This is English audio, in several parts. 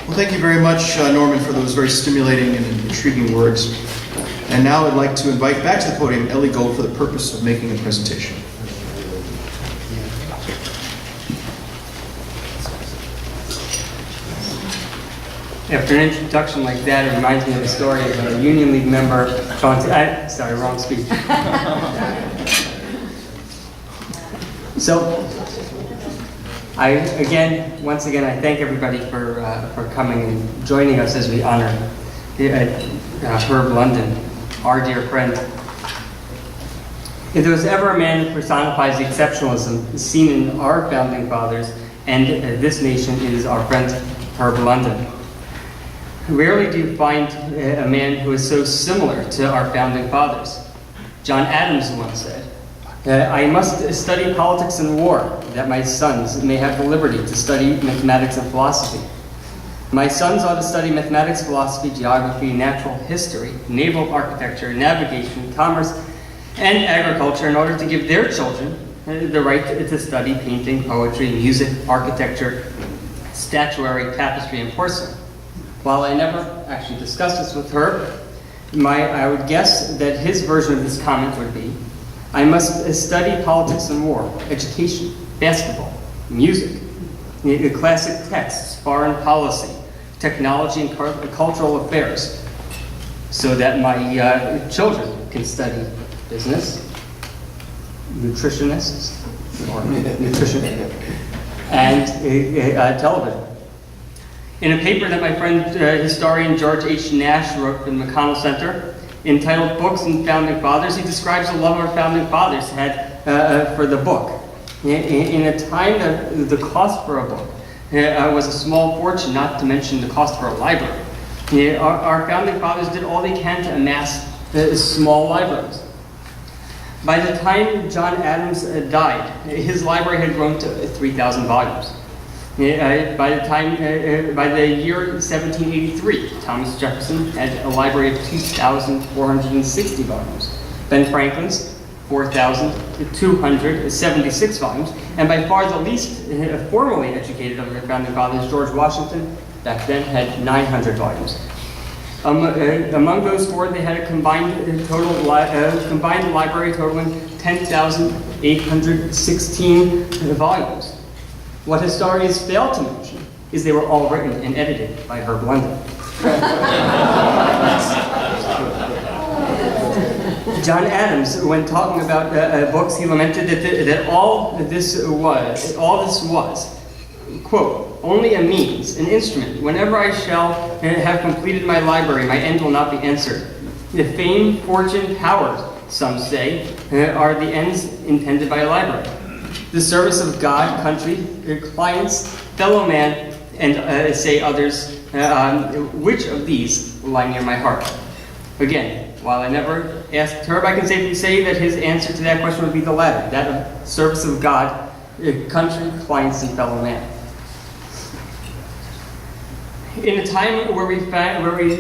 Well, thank you very much, Norman, for those very stimulating and intriguing words. And now I'd like to invite back to the podium Ellie Gold for the purpose of making a presentation. After an introduction like that, it reminds me of a story of a Union League member trying to, sorry, wrong speech. So, once again, I thank everybody for coming and joining us as we honor Herb London, our dear friend. If there was ever a man who personifies the exceptionalism seen in our founding fathers and this nation, it is our friend Herb London. Rarely do you find a man who is so similar to our founding fathers. John Adams once said, I must study politics and war, that my sons may have the liberty to study mathematics and philosophy. My sons ought to study mathematics, philosophy, geography, natural history, naval architecture, navigation, commerce, and agriculture in order to give their children the right to study painting, poetry, music, architecture, statuary, tapestry, and porcelain. While I never actually discussed this with Herb, I would guess that his version of this comment would be, I must study politics and war, education, basketball, music, classic texts, foreign policy, technology, and cultural affairs, so that my children can study business, nutritionists, or nutrition, and television. In a paper that my friend historian George H. Nash wrote for the McConnell Center, entitled Books and Founding Fathers, he describes the love our founding fathers had for the book. In a time that the cost for a book was a small fortune, not to mention the cost for a library, our founding fathers did all they can to amass small libraries. By the time John Adams died, his library had grown to 3,000 volumes. By the year 1783, Thomas Jefferson had a library of 2,460 volumes. Ben Franklin's 4,276 volumes, and by far the least formally educated of their founding fathers, George Washington, back then had 900 volumes. Among those four, they had a combined library totaling 10,816 volumes. What historians fail to mention is they were all written and edited by Herb London. John Adams, when talking about books, he lamented that all this was, quote, only a means, an instrument. Whenever I shall have completed my library, my end will not be answered. The fame, fortune, power, some say, are the ends intended by a library. The service of God, country, clients, fellow man, and say others, which of these lie near my heart? Again, while I never asked Herb, I can safely say that his answer to that question would be the latter, that of service of God, country, clients, and fellow man. In a time where we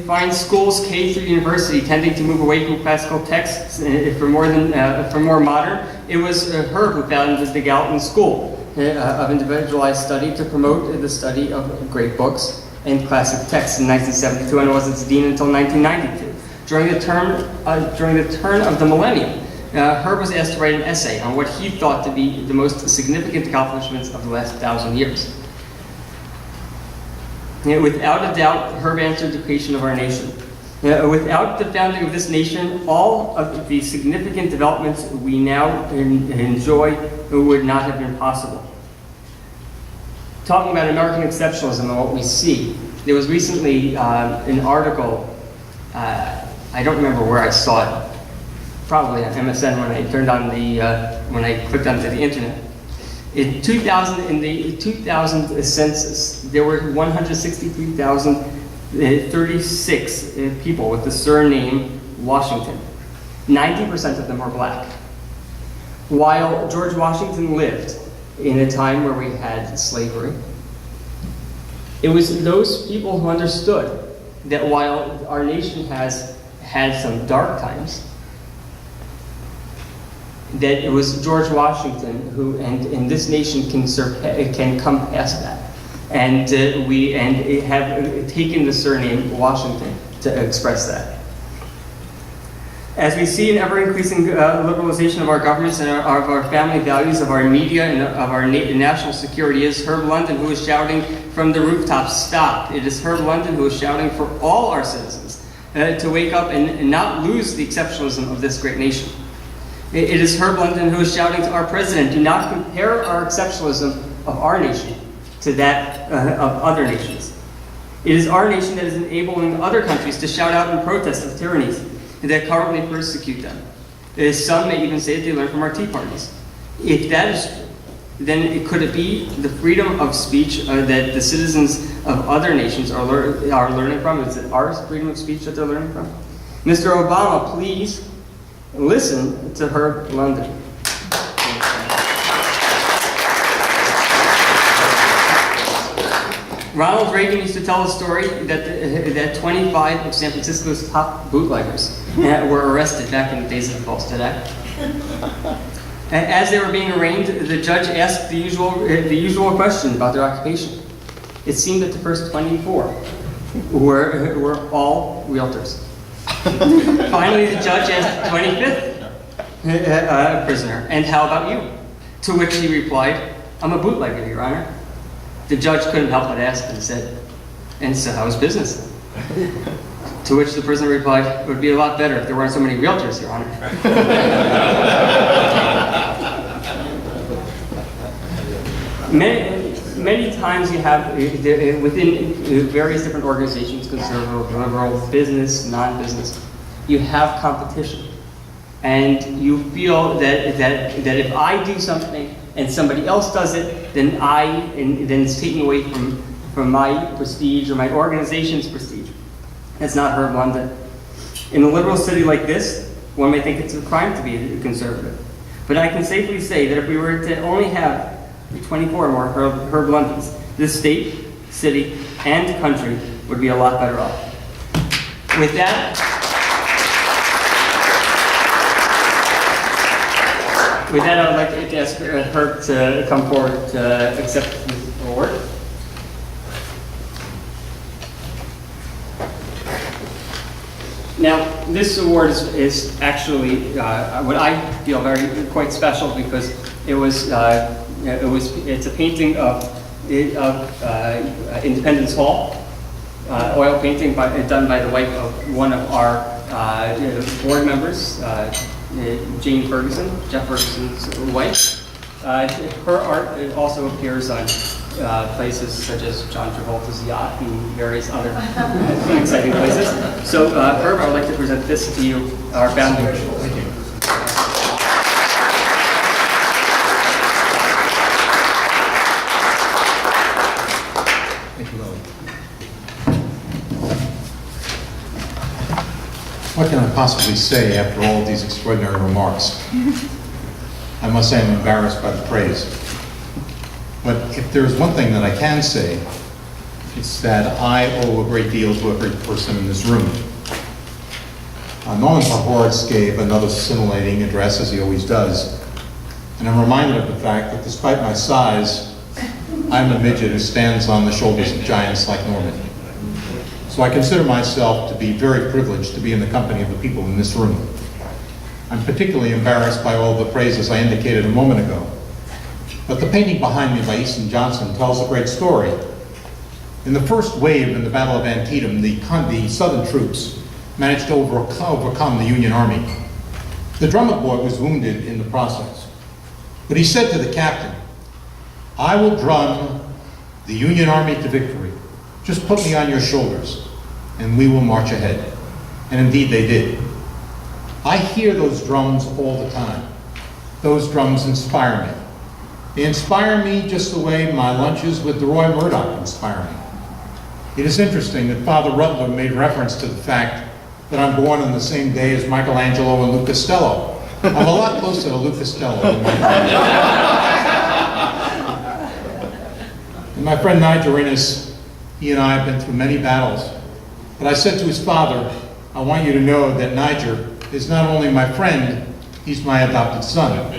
find schools K through university tending to move away from classical texts for more modern, it was Herb who founded the Gallatin School of Individualized Study to promote the study of great books and classic texts in 1972, and was its dean until 1992. During the turn of the millennium, Herb was asked to write an essay on what he thought to be the most significant accomplishments of the last 1,000 years. Without a doubt, Herb answered the creation of our nation. Without the founding of this nation, all of the significant developments we now enjoy would not have been possible. Talking about American exceptionalism and what we see, there was recently an article, I don't remember where I saw it, probably on MSN when I clicked onto the internet. In the 2000 census, there were 163,036 people with the surname Washington. 90% of them were black. While George Washington lived in a time where we had slavery, it was those people who understood that while our nation has had some dark times, that it was George Washington who, and this nation can come past that. And we have taken the surname Washington to express that. As we see an ever-increasing liberalization of our governments and of our family values, of our media, and of our national security, it is Herb London who is shouting from the rooftops, stop. It is Herb London who is shouting for all our citizens to wake up and not lose the exceptionalism of this great nation. It is Herb London who is shouting to our president, do not compare our exceptionalism of our nation to that of other nations. It is our nation that is enabling other countries to shout out in protest of tyrannies that currently persecute them. Some may even say that they learn from our tea parties. If that is true, then could it be the freedom of speech that the citizens of other nations are learning from? Is it our freedom of speech that they're learning from? Mr. Obama, please listen to Herb London. Ronald Reagan used to tell a story that 25 of San Francisco's top bootleggers were arrested back in the days of the false today. As they were being arraigned, the judge asked the usual question about their occupation. It seemed that the first 24 were all realtors. Finally, the judge asked the 25th prisoner, and how about you? To which he replied, I'm a bootlegger, Your Honor. The judge couldn't help but ask and said, and so how's business? To which the prisoner replied, it would be a lot better if there weren't so many realtors, Your Honor. Many times you have, within various different organizations, conservative, liberal, business, non-business, you have competition. And you feel that if I do something and somebody else does it, then it's taking away from my prestige or my organization's prestige. That's not Herb London. In a liberal city like this, one may think it's a crime to be a conservative. But I can safely say that if we were to only have 24 more Herb Londons, this state, city, and country would be a lot better off. With that, I would like to ask Herb to come forward to accept this award. Now, this award is actually what I feel quite special because it's a painting of Independence Hall, oil painting done by the wife of one of our board members, Jane Ferguson, Jeff Ferguson's wife. Her art also appears on places such as John Travolta's yacht and various other exciting places. So, Herb, I would like to present this to you, our founding. Thank you. Thank you, Lily. What can I possibly say after all of these extraordinary remarks? I must say I'm embarrassed by the praise. But if there's one thing that I can say, it's that I owe a great deal to every person in this room. Norman Pahorz gave another scintillating address, as he always does, and I'm reminded of the fact that despite my size, I'm a midget who stands on the shoulders of giants like Norman. So I consider myself to be very privileged to be in the company of the people in this room. I'm particularly embarrassed by all the praises I indicated a moment ago. But the painting behind me by Easton Johnson tells a great story. In the first wave in the Battle of Antietam, the Southern troops managed to overcome the Union Army. The drummer boy was wounded in the process. But he said to the captain, I will drum the Union Army to victory. Just put me on your shoulders, and we will march ahead. And indeed they did. I hear those drums all the time. Those drums inspire me. They inspire me just the way my lunches with Roy Murdoch inspire me. It is interesting that Father Rutler made reference to the fact that I'm born on the same day as Michelangelo and Lou Costello. I'm a lot closer to Lou Costello than my friend. And my friend Nigel Innes, he and I have been through many battles. But I said to his father, I want you to know that Niger is not only my friend, he's my adopted son.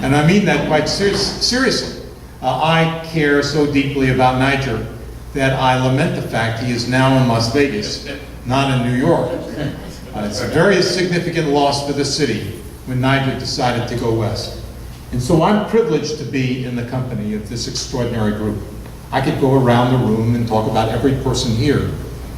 And I mean that quite seriously. I care so deeply about Niger that I lament the fact he is now in Las Vegas, not in New York. It's a very significant loss for the city when Niger decided to go west. And so I'm privileged to be in the company of this extraordinary group. I could go around the room and talk about every person here,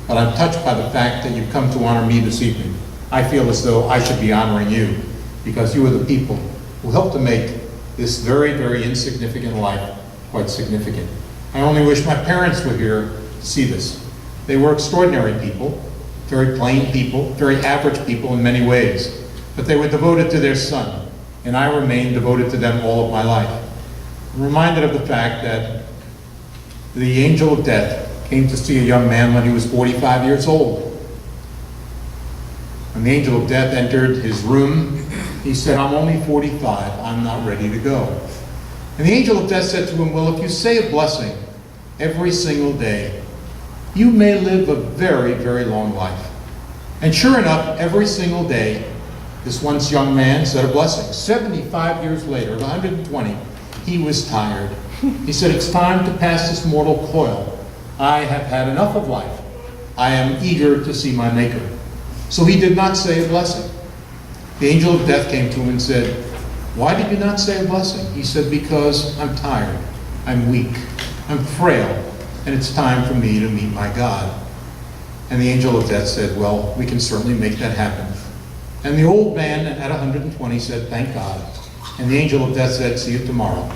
but I'm touched by the fact that you've come to honor me this evening. I feel as though I should be honoring you, because you are the people who helped to make this very, very insignificant life quite significant. I only wish my parents were here to see this. They were extraordinary people, very plain people, very average people in many ways, but they were devoted to their son, and I remain devoted to them all of my life. I'm reminded of the fact that the angel of death came to see a young man when he was 45 years old. When the angel of death entered his room, he said, "I'm only 45, I'm not ready to go." And the angel of death said to him, "Well, if you say a blessing every single day, you may live a very, very long life." And sure enough, every single day, this once young man said a blessing. 75 years later, at 120, he was tired. He said, "It's time to pass this mortal coil. I have had enough of life. I am eager to see my Maker." So he did not say a blessing. The angel of death came to him and said, "Why did you not say a blessing?" He said, "Because I'm tired, I'm weak, I'm frail, and it's time for me to meet my God." And the angel of death said, "Well, we can certainly make that happen." And the old man at 120 said, "Thank God." And the angel of death said, "See you tomorrow."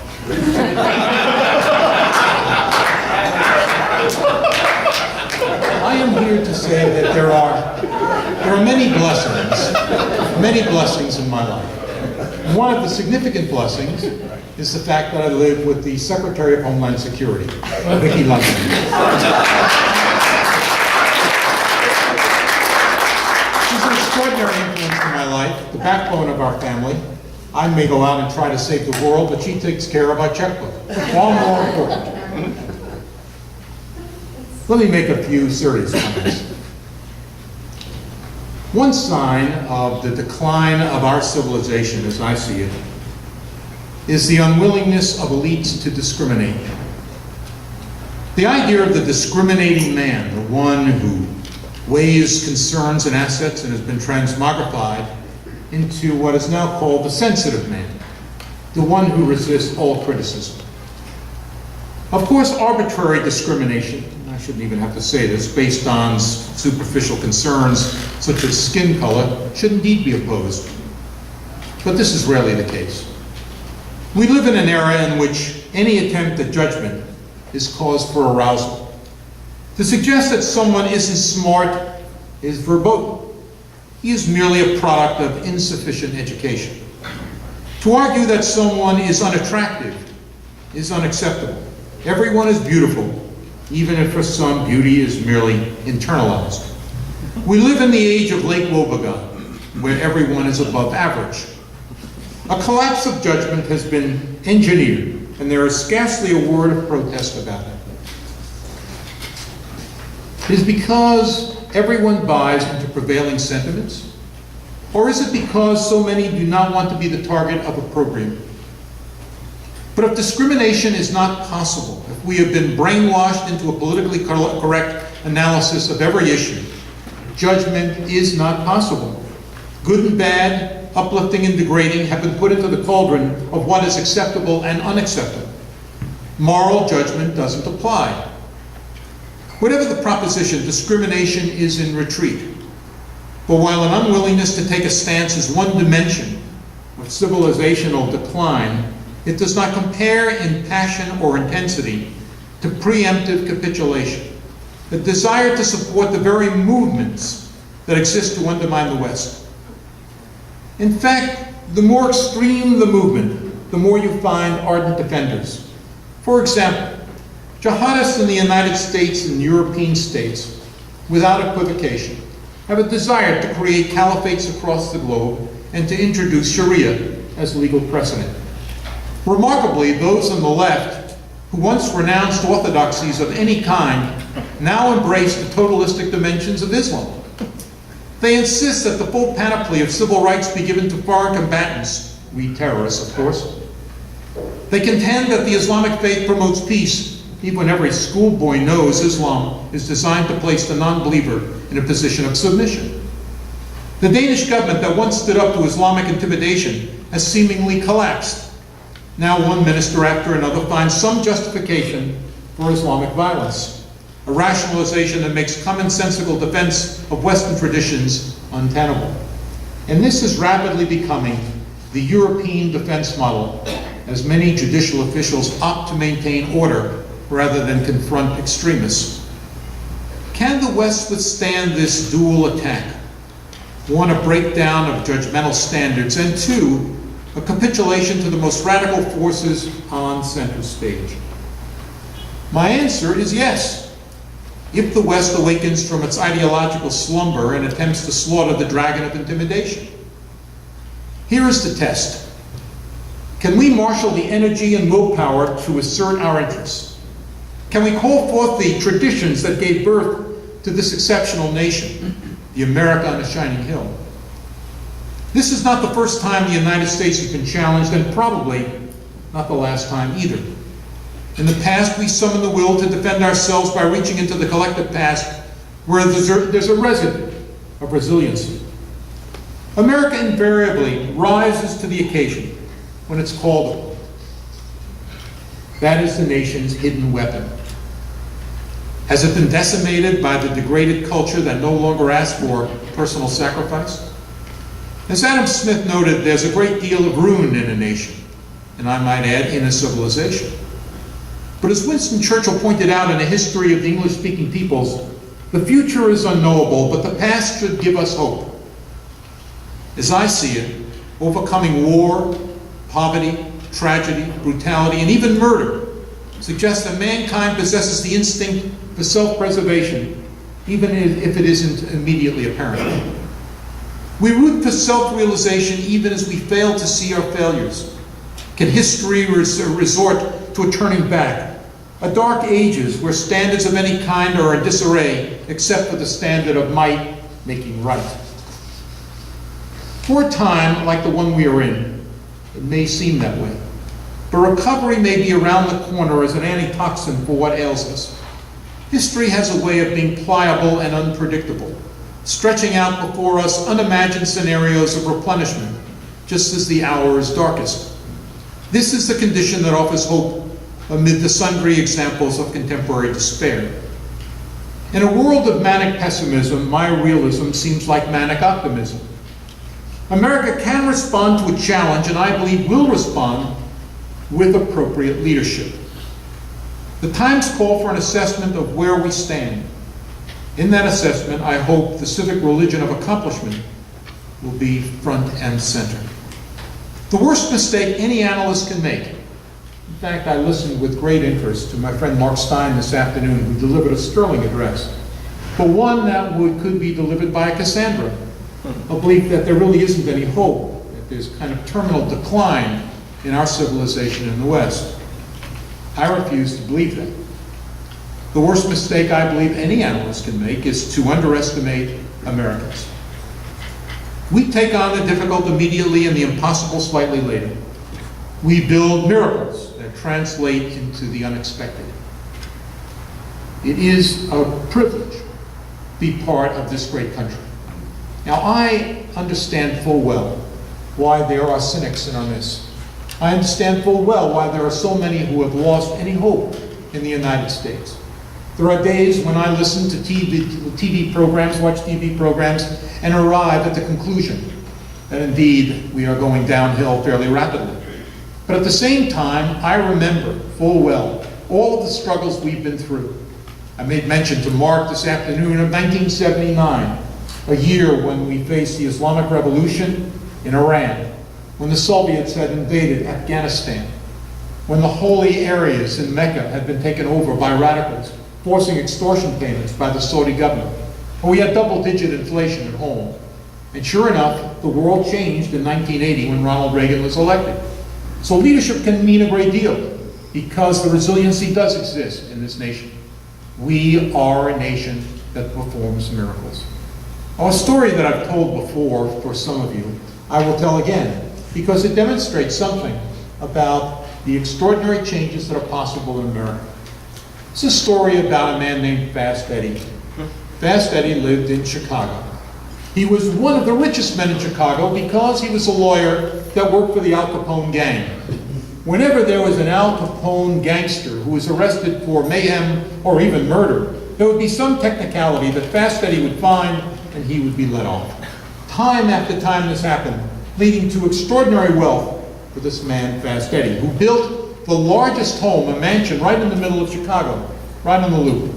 I am here to say that there are many blessings in my life. And one of the significant blessings is the fact that I live with the Secretary of Homeland Security, Vicki London. She's an extraordinary influence in my life, the backbone of our family. I may go out and try to save the world, but she takes care of our checkbook. Far more important. Let me make a few serious comments. One sign of the decline of our civilization, as I see it, is the unwillingness of elites to discriminate. The idea of the discriminating man, the one who weighs concerns and assets and has been transmogrified into what is now called the sensitive man, the one who resists all criticism. Of course, arbitrary discrimination, I shouldn't even have to say this, based on superficial concerns such as skin color, should indeed be opposed. But this is rarely the case. We live in an era in which any attempt at judgment is cause for arousal. To suggest that someone isn't smart is verboten. He is merely a product of insufficient education. To argue that someone is unattractive is unacceptable. Everyone is beautiful, even if for some beauty is merely internalized. We live in the age of Lake Wobegon, where everyone is above average. A collapse of judgment has been engineered, and there is scarcely a word of protest about it. Is it because everyone buys into prevailing sentiments? Or is it because so many do not want to be the target of opprobrium? But if discrimination is not possible, if we have been brainwashed into a politically correct analysis of every issue, judgment is not possible. Good and bad, uplifting and degrading have been put into the cauldron of what is acceptable and unacceptable. Moral judgment doesn't apply. Whatever the proposition, discrimination is in retreat. But while an unwillingness to take a stance is one dimension of civilizational decline, it does not compare in passion or intensity to preemptive capitulation, the desire to support the very movements that exist to undermine the West. In fact, the more extreme the movement, the more you find ardent defenders. For example, jihadists in the United States and European states, without equivocation, have a desire to create caliphates across the globe and to introduce Sharia as legal precedent. Remarkably, those on the left, who once renounced orthodoxies of any kind, now embrace the totalistic dimensions of Islam. They insist that the full panoply of civil rights be given to foreign combatants, we terrorists, of course. They contend that the Islamic faith promotes peace, even when every schoolboy knows Islam is designed to place the non-believer in a position of submission. The Danish government that once stood up to Islamic intimidation has seemingly collapsed. Now one minister after another finds some justification for Islamic violence, a rationalization that makes commonsensical defense of Western traditions untenable. And this is rapidly becoming the European defense model, as many judicial officials opt to maintain order rather than confront extremists. Can the West withstand this dual attack? One, a breakdown of judgmental standards, and two, a capitulation to the most radical forces on center stage? My answer is yes. If the West awakens from its ideological slumber and attempts to slaughter the dragon of intimidation. Here is the test. Can we marshal the energy and willpower to assert our interests? Can we call forth the traditions that gave birth to this exceptional nation, the America on a shining hill? This is not the first time the United States has been challenged, and probably not the last time either. In the past, we summoned the will to defend ourselves by reaching into the collective past where there's a residue of resiliency. America invariably rises to the occasion when it's called upon. That is the nation's hidden weapon. Has it been decimated by the degraded culture that no longer asks for personal sacrifice? As Adam Smith noted, there's a great deal of ruin in a nation, and I might add, in a civilization. But as Winston Churchill pointed out in A History of the English-Speaking Peoples, the future is unknowable, but the past should give us hope. As I see it, overcoming war, poverty, tragedy, brutality, and even murder suggests that mankind possesses the instinct for self-preservation, even if it isn't immediately apparent. We root for self-realization even as we fail to see our failures. Can history resort to a turning back? A dark ages where standards of any kind are in disarray except for the standard of might making right. For a time like the one we are in, it may seem that way. But recovery may be around the corner as an antitoxin for what ails us. History has a way of being pliable and unpredictable, stretching out before us unimagined scenarios of replenishment, just as the hour is darkest. This is the condition that offers hope amid the sundry examples of contemporary despair. In a world of manic pessimism, my realism seems like manic optimism. America can respond to a challenge, and I believe will respond with appropriate leadership. The times call for an assessment of where we stand. In that assessment, I hope the civic religion of accomplishment will be front and center. The worst mistake any analyst can make. In fact, I listened with great interest to my friend Mark Stein this afternoon, who delivered a sterling address, but one that could be delivered by a Cassandra, a belief that there really isn't any hope, that there's kind of terminal decline in our civilization in the West. I refuse to believe that. The worst mistake I believe any analyst can make is to underestimate Americans. We take on the difficult immediately and the impossible slightly later. We build miracles that translate into the unexpected. It is a privilege to be part of this great country. Now, I understand full well why there are cynics in our midst. I understand full well why there are so many who have lost any hope in the United States. There are days when I listen to TV programs, watch TV programs, and arrive at the conclusion that indeed we are going downhill fairly rapidly. But at the same time, I remember full well all of the struggles we've been through. I made mention to Mark this afternoon of 1979, a year when we faced the Islamic Revolution in Iran, when the Soviets had invaded Afghanistan, when the holy areas in Mecca had been taken over by radicals, forcing extortion payments by the Saudi government. And we had double-digit inflation at home. And sure enough, the world changed in 1980 when Ronald Reagan was elected. So leadership can mean a great deal because the resiliency does exist in this nation. We are a nation that performs miracles. A story that I've told before for some of you, I will tell again, because it demonstrates something about the extraordinary changes that are possible in America. It's a story about a man named Fast Eddie. Fast Eddie lived in Chicago. He was one of the richest men in Chicago because he was a lawyer that worked for the Al Capone gang. Whenever there was an Al Capone gangster who was arrested for mayhem or even murder, there would be some technicality that Fast Eddie would find and he would be let off. Time after time this happened, leading to extraordinary wealth for this man, Fast Eddie, who built the largest home, a mansion right in the middle of Chicago, right on the Loop.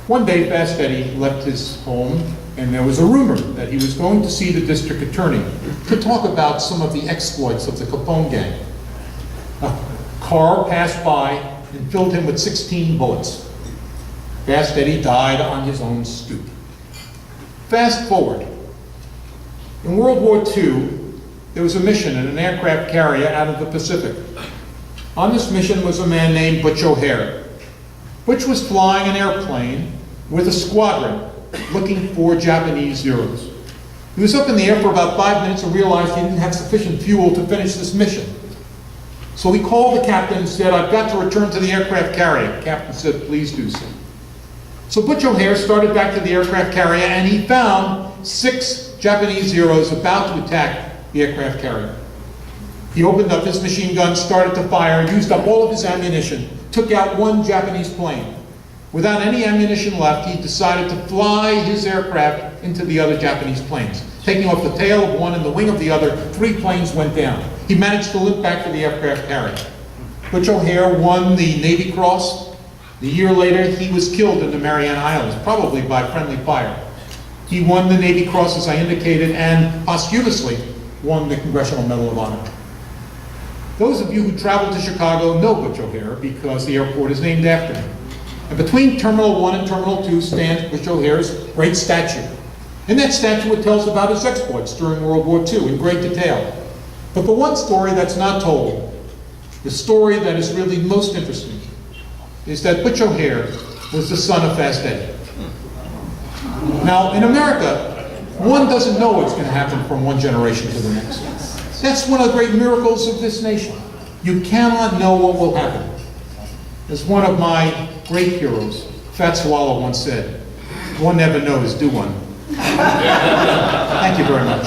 One day, Fast Eddie left his home, and there was a rumor that he was going to see the district attorney to talk about some of the exploits of the Capone gang. A car passed by and filled him with 16 bullets. Fast Eddie died on his own stoop. Fast forward. In World War II, there was a mission in an aircraft carrier out of the Pacific. On this mission was a man named Butch O'Hare. Butch was flying an airplane with a squadron looking for Japanese Zeros. He was up in the air for about 5 minutes and realized he didn't have sufficient fuel to finish this mission. So he called the captain and said, "I've got to return to the aircraft carrier." The captain said, "Please do so." So Butch O'Hare started back to the aircraft carrier and he found 6 Japanese Zeros about to attack the aircraft carrier. He opened up his machine gun, started to fire, used up all of his ammunition, took out 1 Japanese plane. Without any ammunition left, he decided to fly his aircraft into the other Japanese planes. Taking off the tail of one and the wing of the other, 3 planes went down. He managed to limp back to the aircraft carrier. Butch O'Hare won the Navy Cross. A year later, he was killed in the Mariana Islands, probably by friendly fire. He won the Navy Cross, as I indicated, and posthumously won the Congressional Medal of Honor. Those of you who travel to Chicago know Butch O'Hare because the airport is named after him. And between Terminal 1 and Terminal 2 stands Butch O'Hare's great statue. In that statue, it tells about his exploits during World War II in great detail. But the one story that's not told, the story that is really most interesting, is that Butch O'Hare was the son of Fast Eddie. Now, in America, one doesn't know what's going to happen from one generation to the next. That's one of the great miracles of this nation. You cannot know what will happen. As one of my great heroes, Fat Swallow, once said, "One never knows, do one?" Thank you very much.